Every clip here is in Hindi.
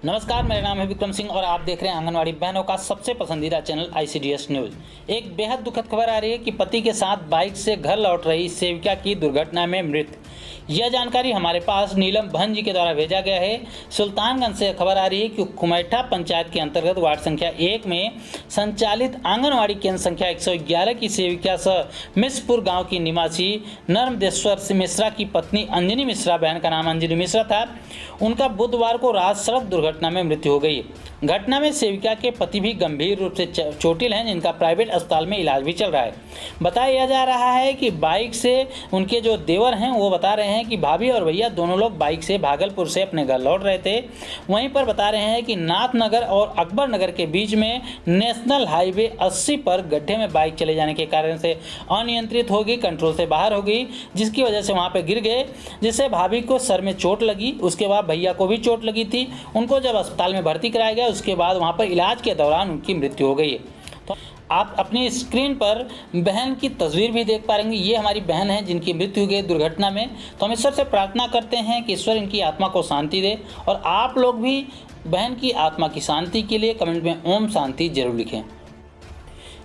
नमस्कार, मेरा नाम है विक्रम सिंह और आप देख रहे हैं आंगनवाड़ी बहनों का सबसे पसंदीदा चैनल ICDS न्यूज़। एक बेहद दुखद खबर आ रही है कि पति के साथ बाइक से घर लौट रही सेविका की दुर्घटना में मृत्यु। यह जानकारी हमारे पास नीलम बहन जी के द्वारा भेजा गया है। सुल्तानगंज से खबर आ रही है कि कुमैठा पंचायत के अंतर्गत वार्ड संख्या 1 में संचालित आंगनवाड़ी केंद्र संख्या 111 की सेविका सह मिसपुर गाँव की निवासी नर्मदेश्वर मिश्रा की पत्नी अंजनी मिश्रा, बहन का नाम अंजनी मिश्रा था, उनका बुधवार को रात सड़क दुर्घटना में मृत्यु हो गई। घटना में सेविका के पति भी गंभीर रूप से चोटिल हैं, जिनका प्राइवेट अस्पताल में इलाज भी चल रहा है। बताया जा रहा है कि बाइक से उनके जो देवर हैं वो बता रहे हैं कि भाभी और भैया दोनों लोग बाइक से भागलपुर से अपने घर लौट रहे थे। वहीं पर बता रहे हैं कि नाथनगर और अकबर नगर के बीच में नेशनल हाईवे 80 पर गड्ढे में बाइक चले जाने के कारण से अनियंत्रित हो गई, कंट्रोल से बाहर हो गई, जिसकी वजह से वहाँ पर गिर गए, जिससे भाभी को सर में चोट लगी। उसके बाद भैया को भी चोट लगी थी। उनको जब अस्पताल में भर्ती कराया गया, उसके बाद वहाँ पर इलाज के दौरान उनकी मृत्यु हो गई। तो आप अपनी स्क्रीन पर बहन की तस्वीर भी देख पाएंगे। ये हमारी बहन है जिनकी मृत्यु हो गई दुर्घटना में। तो हम ईश्वर से प्रार्थना करते हैं कि ईश्वर इनकी आत्मा को शांति दे, और आप लोग भी बहन की आत्मा की शांति के लिए कमेंट में ओम शांति जरूर लिखें।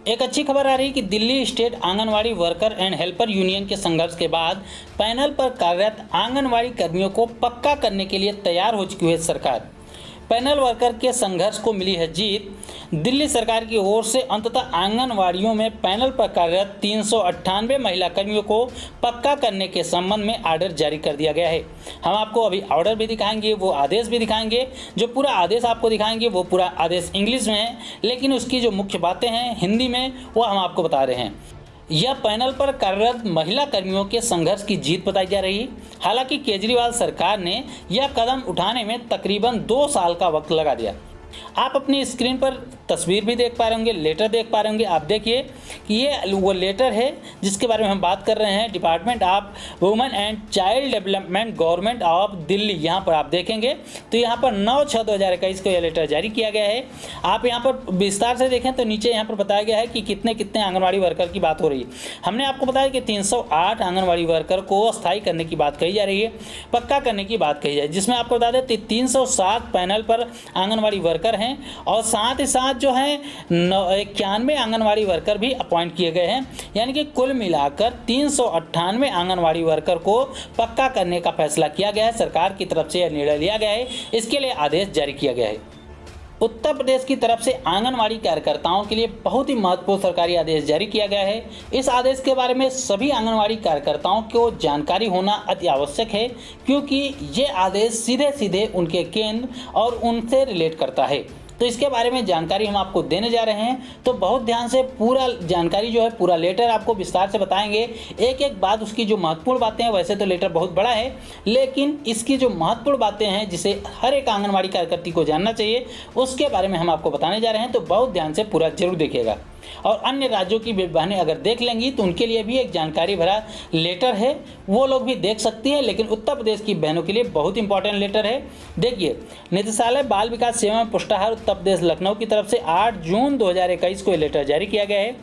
एक अच्छी खबर आ रही है कि Delhi state anganwadi worker and helper union के संघर्ष के बाद पैनल पर कार्यरत आंगनवाड़ी कर्मियों को पक्का करने के लिए तैयार हो चुकी है सरकार। पैनल वर्कर के संघर्ष को मिली है जीत। दिल्ली सरकार की ओर से अंततः आंगनवाड़ियों में पैनल पर कार्यरत 398 महिला कर्मियों को पक्का करने के संबंध में आर्डर जारी कर दिया गया है। हम आपको अभी ऑर्डर भी दिखाएंगे, वो आदेश भी दिखाएंगे। जो पूरा आदेश आपको दिखाएंगे वो पूरा आदेश इंग्लिश में है, लेकिन उसकी जो मुख्य बातें हैं हिंदी में, वो हम आपको बता रहे हैं। यह पैनल पर कार्यरत महिला कर्मियों के संघर्ष की जीत बताई जा रही है। हालांकि केजरीवाल सरकार ने यह कदम उठाने में तकरीबन 2 साल का वक्त लगा दिया। आप अपनी स्क्रीन पर तस्वीर भी देख पा रहे होंगे, लेटर देख पा रहे होंगे। आप देखिए कि ये वो लेटर है जिसके बारे में हम बात कर रहे हैं। Department of women and child development, government of Delhi, यहाँ पर आप देखेंगे तो यहाँ पर 9/6/2021 को यह लेटर जारी किया गया है। आप यहाँ पर विस्तार से देखें तो नीचे यहाँ पर बताया गया है कि कितने कितने आंगनवाड़ी वर्कर की बात हो रही है। हमने आपको बताया कि 308 आंगनवाड़ी वर्कर को अस्थायी करने की बात कही जा रही है, पक्का करने की बात कही जाए, जिसमें आपको बता दें 307 पैनल पर आंगनवाड़ी वर्कर हैं, और साथ ही साथ जो है 91 आंगनवाड़ी वर्कर भी अपॉइंट किए गए हैं। यानी कि कुल मिलाकर 398 आंगनवाड़ी वर्कर को पक्का करने का फैसला किया गया है। सरकार की तरफ से यह निर्णय लिया गया है, इसके लिए आदेश जारी किया गया है। उत्तर प्रदेश की तरफ से आंगनवाड़ी कार्यकर्ताओं के लिए बहुत ही महत्वपूर्ण सरकारी आदेश जारी किया गया है। इस आदेश के बारे में सभी आंगनवाड़ी कार्यकर्ताओं को जानकारी होना अति आवश्यक है, क्योंकि ये आदेश सीधे सीधे उनके केंद्र और उनसे रिलेट करता है। तो इसके बारे में जानकारी हम आपको देने जा रहे हैं, तो बहुत ध्यान से पूरा जानकारी जो है, पूरा लेटर आपको विस्तार से बताएंगे, एक एक बात उसकी जो महत्वपूर्ण बातें हैं। वैसे तो लेटर बहुत बड़ा है, लेकिन इसकी जो महत्वपूर्ण बातें हैं जिसे हर एक आंगनवाड़ी कार्यकर्ती को जानना चाहिए, उसके बारे में हम आपको बताने जा रहे हैं। तो बहुत ध्यान से पूरा जरूर देखिएगा। और अन्य राज्यों की बहनें अगर देख लेंगी तो उनके लिए भी एक जानकारी भरा लेटर है, वो लोग भी देख सकती हैं, लेकिन उत्तर प्रदेश की बहनों के लिए बहुत इंपॉर्टेंट लेटर है। देखिए, निदेशालय बाल विकास सेवा एवं पुष्टाहार उत्तर प्रदेश लखनऊ की तरफ से 8 जून 2021 को ये लेटर जारी किया गया है।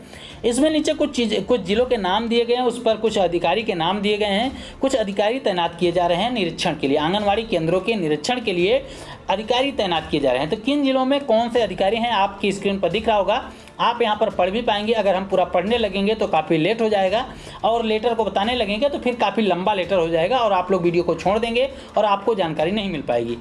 इसमें नीचे कुछ जिलों के नाम दिए गए हैं, उस पर कुछ अधिकारी के नाम दिए गए हैं। कुछ अधिकारी तैनात किए जा रहे हैं निरीक्षण के लिए, आंगनवाड़ी केंद्रों के निरीक्षण के लिए अधिकारी तैनात किए जा रहे हैं। तो किन जिलों में कौन से अधिकारी हैं आपकी स्क्रीन पर दिख रहा होगा, आप यहाँ पर पढ़ भी पाएंगे। अगर हम पूरा पढ़ने लगेंगे तो काफ़ी लेट हो जाएगा, और लेटर को बताने लगेंगे तो फिर काफ़ी लंबा लेटर हो जाएगा, और आप लोग वीडियो को छोड़ देंगे और आपको जानकारी नहीं मिल पाएगी।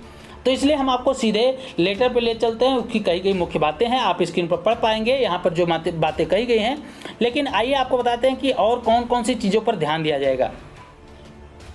तो इसलिए हम आपको सीधे लेटर पे ले चलते हैं। उसकी कही गई मुख्य बातें हैं, आप स्क्रीन पर पढ़ पाएंगे यहाँ पर जो बातें कही गई हैं। लेकिन आइए आपको बताते हैं कि और कौन कौन सी चीज़ों पर ध्यान दिया जाएगा।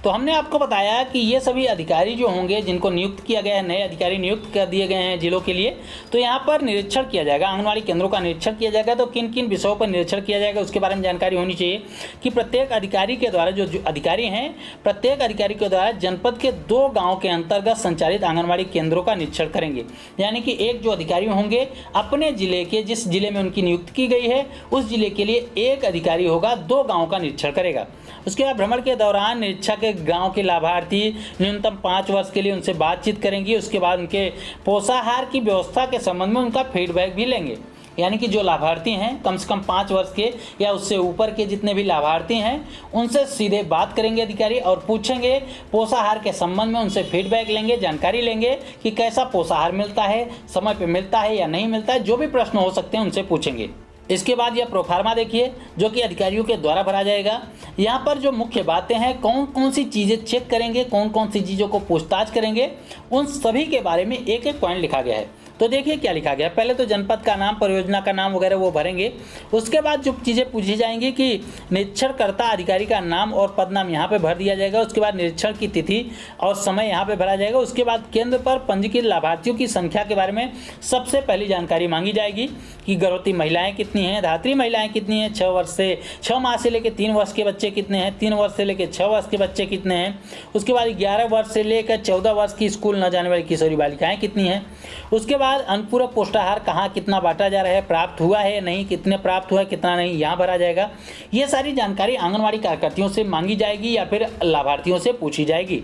तो हमने आपको बताया कि ये सभी अधिकारी जो होंगे जिनको नियुक्त किया गया है, नए अधिकारी नियुक्त कर दिए गए हैं जिलों के लिए, तो यहाँ पर निरीक्षण किया जाएगा, आंगनवाड़ी केंद्रों का निरीक्षण किया जाएगा। तो किन किन विषयों पर निरीक्षण किया जाएगा उसके बारे में जानकारी होनी चाहिए कि प्रत्येक अधिकारी के द्वारा जो अधिकारी हैं, प्रत्येक अधिकारी के द्वारा जनपद के 2 गाँव के अंतर्गत संचालित आंगनवाड़ी केंद्रों का निरीक्षण करेंगे। यानी कि एक जो अधिकारी होंगे अपने जिले के, जिस जिले में उनकी नियुक्ति की गई है उस जिले के लिए एक अधिकारी होगा, 2 गाँव का निरीक्षण करेगा। उसके बाद भ्रमण के दौरान निरीक्षक गांव के लाभार्थी न्यूनतम 5 वर्ष के लिए उनसे बातचीत करेंगी। उसके बाद उनके पोषाहार की व्यवस्था के संबंध में उनका फीडबैक भी लेंगे। यानी कि जो लाभार्थी हैं कम से कम 5 वर्ष के या उससे ऊपर के जितने भी लाभार्थी हैं उनसे सीधे बात करेंगे अधिकारी और पूछेंगे पोषाहार के संबंध में, उनसे फीडबैक लेंगे, जानकारी लेंगे कि कैसा पोषाहार मिलता है, समय पे मिलता है या नहीं मिलता है, जो भी प्रश्न हो सकते हैं उनसे पूछेंगे। इसके बाद यह प्रोफार्मा देखिए जो कि अधिकारियों के द्वारा भरा जाएगा। यहाँ पर जो मुख्य बातें हैं, कौन कौन सी चीज़ें चेक करेंगे, कौन कौन सी चीज़ों को पूछताछ करेंगे, उन सभी के बारे में एक एक पॉइंट लिखा गया है। तो देखिए क्या लिखा गया है। पहले तो जनपद का नाम, परियोजना का नाम वगैरह वो भरेंगे। उसके बाद जो चीज़ें पूछी जाएंगी कि निरीक्षणकर्ता अधिकारी का नाम और पद नाम यहाँ पे भर दिया जाएगा। उसके बाद निरीक्षण की तिथि और समय यहाँ पे भरा जाएगा। उसके बाद केंद्र पर पंजीकृत लाभार्थियों की संख्या के बारे में सबसे पहली जानकारी मांगी जाएगी कि गर्भवती महिलाएं कितनी हैं, धात्री महिलाएं कितनी हैं, 6 माह से लेकर 3 वर्ष के बच्चे कितने हैं, 3 वर्ष से लेकर 6 वर्ष के बच्चे कितने हैं। उसके बाद 11 वर्ष से लेकर 14 वर्ष की स्कूल न जाने वाली किशोरी बालिकाएं कितनी हैं। उसके बाद अनुपूरक पोषाहार कहाँ कितना बांटा जा रहा है, प्राप्त हुआ है नहीं, कितने प्राप्त हुआ है कितना नहीं, यहाँ भरा जाएगा। ये सारी जानकारी आंगनवाड़ी कार्यकर्तियों से मांगी जाएगी या फिर लाभार्थियों से पूछी जाएगी।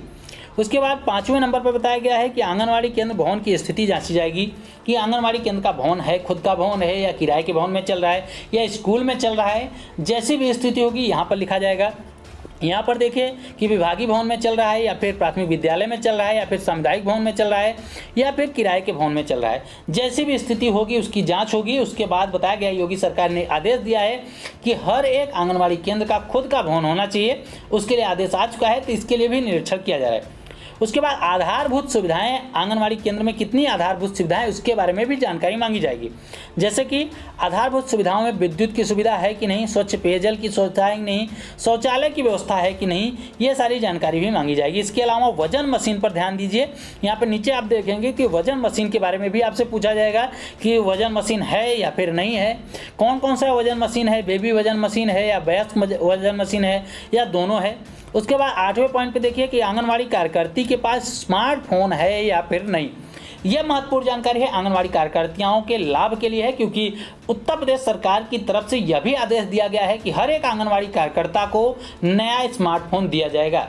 उसके बाद 5वें नंबर पर बताया गया है कि आंगनवाड़ी केंद्र भवन की स्थिति जांची जाएगी कि आंगनवाड़ी केंद्र का भवन है, खुद का भवन है या किराए के भवन में चल रहा है या स्कूल में चल रहा है। जैसी भी स्थिति होगी यहाँ पर लिखा जाएगा। यहाँ पर देखिए कि विभागीय भवन में चल रहा है या फिर प्राथमिक विद्यालय में चल रहा है या फिर सामुदायिक भवन में चल रहा है या फिर किराए के भवन में चल रहा है। जैसी भी स्थिति होगी उसकी जांच होगी। उसके बाद बताया गया योगी सरकार ने आदेश दिया है कि हर एक आंगनवाड़ी केंद्र का खुद का भवन होना चाहिए। उसके लिए आदेश आ चुका है, तो इसके लिए भी निरीक्षण किया जा रहा है। उसके बाद आधारभूत सुविधाएं, आंगनवाड़ी केंद्र में कितनी आधारभूत सुविधाएं, उसके बारे में भी जानकारी मांगी जाएगी। जैसे कि आधारभूत सुविधाओं में विद्युत की सुविधा है कि नहीं, स्वच्छ पेयजल की सुविधा है कि नहीं, शौचालय की व्यवस्था है कि नहीं, ये सारी जानकारी भी मांगी जाएगी। इसके अलावा वजन मशीन पर ध्यान दीजिए। यहाँ पर नीचे आप देखेंगे कि वजन मशीन के बारे में भी आपसे पूछा जाएगा कि वजन मशीन है या फिर नहीं है, कौन कौन सा वजन मशीन है, बेबी वजन मशीन है या वयस्क वजन मशीन है या दोनों है। उसके बाद 8वें पॉइंट पे देखिए कि आंगनवाड़ी कार्यकर्ती के पास स्मार्टफोन है या फिर नहीं। यह महत्वपूर्ण जानकारी है, आंगनवाड़ी कार्यकर्तियों के लाभ के लिए है, क्योंकि उत्तर प्रदेश सरकार की तरफ से यह भी आदेश दिया गया है कि हर एक आंगनवाड़ी कार्यकर्ता को नया स्मार्टफोन दिया जाएगा।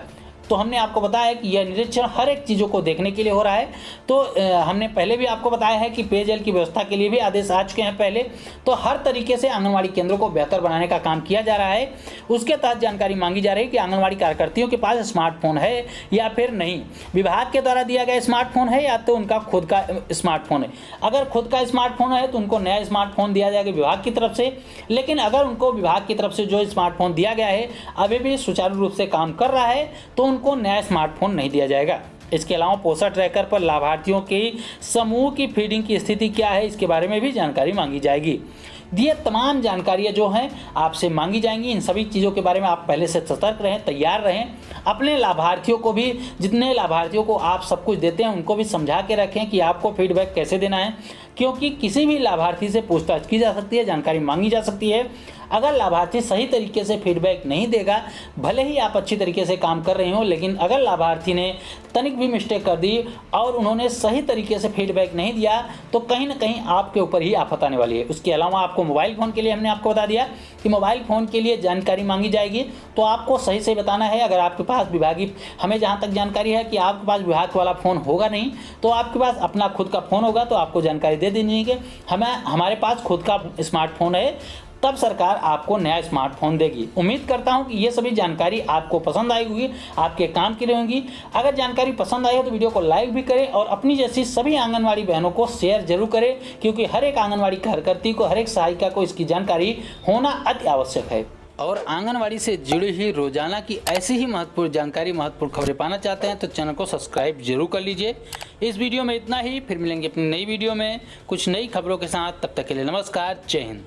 तो हमने आपको बताया कि यह निरीक्षण हर एक चीज़ों को देखने के लिए हो रहा है। तो हमने पहले भी आपको बताया है कि पेयजल की व्यवस्था के लिए भी आदेश आ चुके हैं पहले। तो हर तरीके से आंगनवाड़ी केंद्रों को बेहतर बनाने का काम किया जा रहा है। उसके तहत जानकारी मांगी जा रही है कि आंगनवाड़ी कार्यकर्तियों के पास स्मार्टफोन है या फिर नहीं, विभाग के द्वारा दिया गया स्मार्टफोन है या तो उनका खुद का स्मार्टफोन है। अगर खुद का स्मार्टफोन है तो उनको नया स्मार्टफोन दिया जाएगा विभाग की तरफ से। लेकिन अगर उनको विभाग की तरफ से जो स्मार्टफोन दिया गया है अभी भी सुचारू रूप से काम कर रहा है तो उनको नया स्मार्टफोन नहीं दिया जाएगा। इसके अलावा पोषण ट्रैकर पर लाभार्थियों के समूह की फीडिंग की स्थिति क्या है, इसके बारे में भी जानकारी मांगी जाएगी। ये तमाम जानकारियाँ जो हैं आपसे मांगी जाएंगी। इन सभी चीज़ों के बारे में आप पहले से सतर्क रहें, तैयार रहें। अपने लाभार्थियों को भी, जितने लाभार्थियों को आप सब कुछ देते हैं उनको भी समझा के रखें कि आपको फीडबैक कैसे देना है, क्योंकि किसी भी लाभार्थी से पूछताछ की जा सकती है, जानकारी मांगी जा सकती है। अगर लाभार्थी सही तरीके से फीडबैक नहीं देगा, भले ही आप अच्छी तरीके से काम कर रहे हो, लेकिन अगर लाभार्थी ने तनिक भी मिस्टेक कर दी और उन्होंने सही तरीके से फीडबैक नहीं दिया तो कहीं ना कहीं आपके ऊपर ही आफत आने वाली है। उसके अलावा आपको मोबाइल फ़ोन के लिए हमने आपको बता दिया कि मोबाइल फ़ोन के लिए जानकारी मांगी जाएगी, तो आपको सही से बताना है। अगर आपके पास विभागीय, हमें जहाँ तक जानकारी है कि आपके पास विभाग वाला फ़ोन होगा नहीं, तो आपके पास अपना खुद का फ़ोन होगा, तो आपको जानकारी दे देनी है कि हमारे पास खुद का स्मार्टफोन है, तब सरकार आपको नया स्मार्टफोन देगी। उम्मीद करता हूं कि ये सभी जानकारी आपको पसंद आई होगी, आपके काम की रहेगी। अगर जानकारी पसंद आई हो तो वीडियो को लाइक भी करें और अपनी जैसी सभी आंगनवाड़ी बहनों को शेयर जरूर करें, क्योंकि हर एक आंगनवाड़ी कार्यकर्ती को, हर एक सहायिका को इसकी जानकारी होना अति आवश्यक है। और आंगनवाड़ी से जुड़ी हुई रोजाना की ऐसी ही महत्वपूर्ण जानकारी, महत्वपूर्ण खबरें पाना चाहते हैं तो चैनल को सब्सक्राइब जरूर कर लीजिए। इस वीडियो में इतना ही, फिर मिलेंगे अपनी नई वीडियो में कुछ नई खबरों के साथ। तब तक के लिए नमस्कार, जय हिंद।